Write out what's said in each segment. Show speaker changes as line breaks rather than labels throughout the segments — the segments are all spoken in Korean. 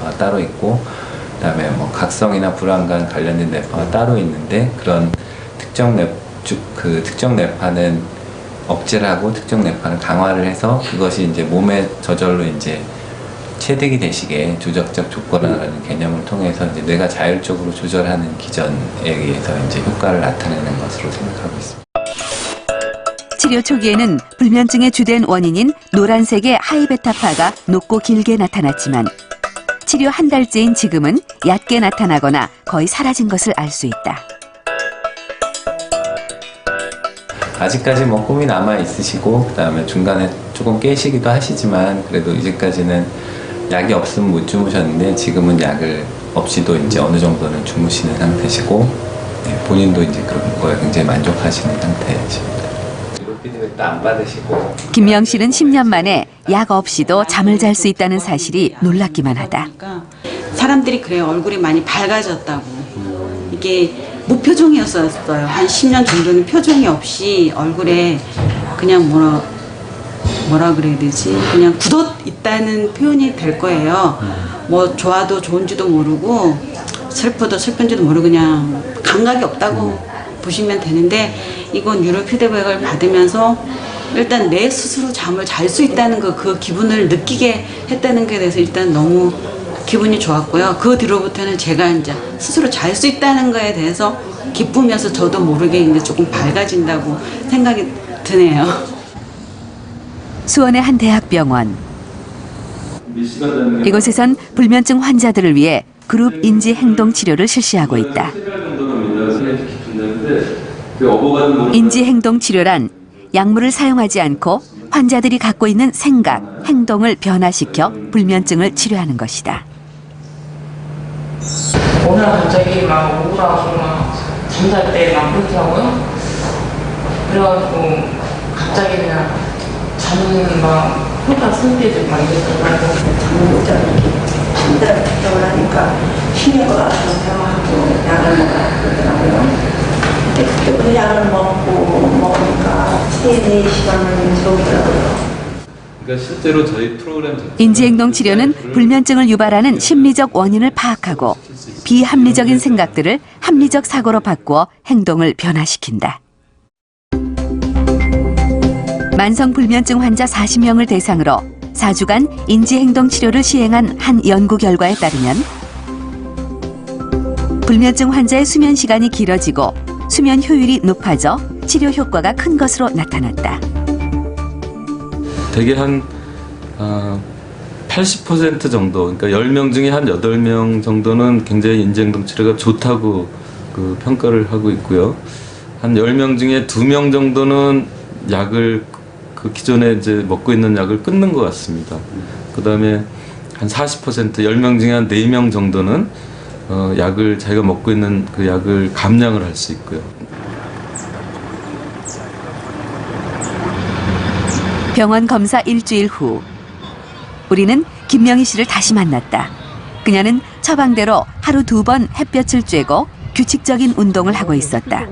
뇌파가 따로 있고, 그다음에 뭐 각성이나 불안과 관련된 뇌파가 따로 있는데, 그런 특정 뇌파는 억제를 하고 특정 뇌파는 강화를 해서 그것이 이제 몸에 저절로 이제 체득이 되시게 조작적 조건이라는 개념을 통해서 이제 뇌가 자율적으로 조절하는 기전에 의해서 이제 효과를 나타내는 것으로 생각하고 있습니다.
치료 초기에는 불면증의 주된 원인인 노란색의 하이베타파가 높고 길게 나타났지만 치료 한 달째인 지금은 얕게 나타나거나 거의 사라진 것을 알 수 있다.
아직까지 뭐 꿈이 남아 있으시고, 그다음에 중간에 조금 깨시기도 하시지만 그래도 이제까지는 약이 없으면 못 주무셨는데 지금은 약을 없이도 이제 어느 정도는 주무시는 상태시고, 본인도 이제 그런 거에 굉장히 만족하시는 상태이십니다. 피드백도 안 받으시고.
김명 씨는 10년 만에 약 없이도 잠을 잘 수 있다는 사실이 놀랍기만 하다.
사람들이 그래요. 얼굴이 많이 밝아졌다고. 이게 무표정이었어요. 한 10년 정도는 표정이 없이 얼굴에 그냥 뭐라 그래야 되지? 그냥 굳어 있다는 표현이 될 거예요. 뭐 좋아도 좋은지도 모르고 슬퍼도 슬픈지도 모르고 그냥 감각이 없다고 보시면 되는데, 이건 뉴로 피드백을 받으면서 일단 내 스스로 잠을 잘 수 있다는 그 기분을 느끼게 했다는 것에 대해서 일단 너무 기분이 좋았고요. 그 뒤로부터는 제가 이제 스스로 잘 수 있다는 거에 대해서 기쁘면서 저도 모르게 이제 조금 밝아진다고 생각이 드네요.
수원의 한 대학병원. 이곳에선 불면증 환자들을 위해 그룹 인지 행동 치료를 실시하고 있다. 인지 행동 치료란 약물을 사용하지 않고 환자들이 갖고 있는 생각, 행동을 변화시켜 불면증을 치료하는 것이다.
오늘 갑자기 막 우울하고 막 잠잘 때 막 그렇더라고요. 그래가지고 갑자기 그냥 잠은 막 혼자 숨기지 말겠더라고.
잠을 못 자고 잠들 걱정을 하니까 신경을 아파서 병원하고 약을 먹으라 그러더라고요. 근데 그때부터 약을 먹으니까 3-4시간은 들어오더라고요.
그러니까 실제로 저희 프로그램
인지행동 치료는 불면증을 유발하는 심리적 원인을 파악하고 비합리적인 생각들을 합리적 사고로 바꾸어 행동을 변화시킨다. 만성 불면증 환자 40명을 대상으로 4주간 인지행동 치료를 시행한 한 연구 결과에 따르면 불면증 환자의 수면 시간이 길어지고 수면 효율이 높아져 치료 효과가 큰 것으로 나타났다.
대개 한 80% 정도, 그러니까 10명 중에 한 8명 정도는 굉장히 인지행동 치료가 좋다고 그 평가를 하고 있고요. 한 10명 중에 2명 정도는 약을 그 기존에 이제 먹고 있는 약을 끊는 것 같습니다. 그다음에 한 40%, 10명 중에 한 4명 정도는 약을 자기가 먹고 있는 그 약을 감량을 할 수 있고요.
병원 검사 일주일 후 우리는 김명희 씨를 다시 만났다. 그녀는 처방대로 하루 2번 햇볕을 쬐고 규칙적인 운동을 하고 있었다.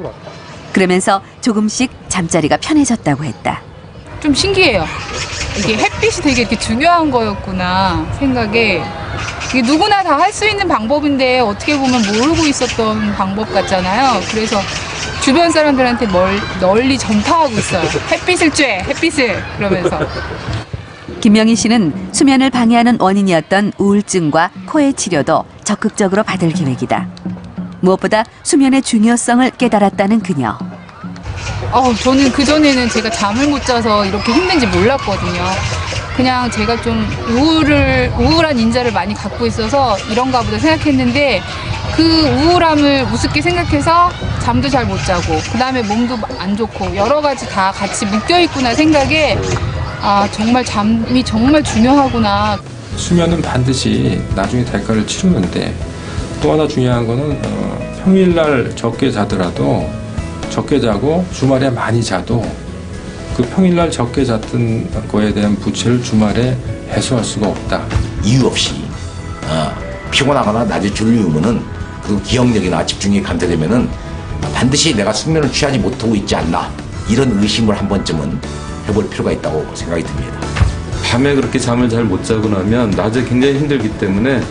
그러면서 조금씩 잠자리가 편해졌다고 했다.
좀 신기해요. 이게 햇빛이 되게 이렇게 중요한 거였구나 생각에, 이게 누구나 다 할 수 있는 방법인데 어떻게 보면 모르고 있었던 방법 같잖아요. 그래서 주변 사람들한테 널리 전파하고 있어요. 햇빛을 쬐, 햇빛을, 그러면서.
김명희 씨는 수면을 방해하는 원인이었던 우울증과 코의 치료도 적극적으로 받을 계획이다. 무엇보다 수면의 중요성을 깨달았다는 그녀.
저는 그전에는 제가 잠을 못 자서 이렇게 힘든지 몰랐거든요. 그냥 제가 좀 우울한 인자를 많이 갖고 있어서 이런가 보다 생각했는데, 그 우울함을 우습게 생각해서 잠도 잘 못 자고, 그 다음에 몸도 안 좋고 여러 가지 다 같이 묶여있구나 생각에, 정말 잠이 정말 중요하구나.
수면은 반드시 나중에 대가를 치르는데, 또 하나 중요한 거는 평일날 적게 자더라도 적게 자고 주말에 많이 자도 그 평일날 적게 잤던 거에 대한 부채를 주말에 해소할 수가 없다.
이유 없이 피곤하거나 낮에 졸리우면은 그 기억력이나 집중력이 감퇴되면은 반드시 내가 숙면을 취하지 못하고 있지 않나, 이런 의심을 한 번쯤은 해볼 필요가 있다고 생각이 듭니다.
밤에 그렇게 잠을 잘 못 자고 나면 낮에 굉장히 힘들기 때문에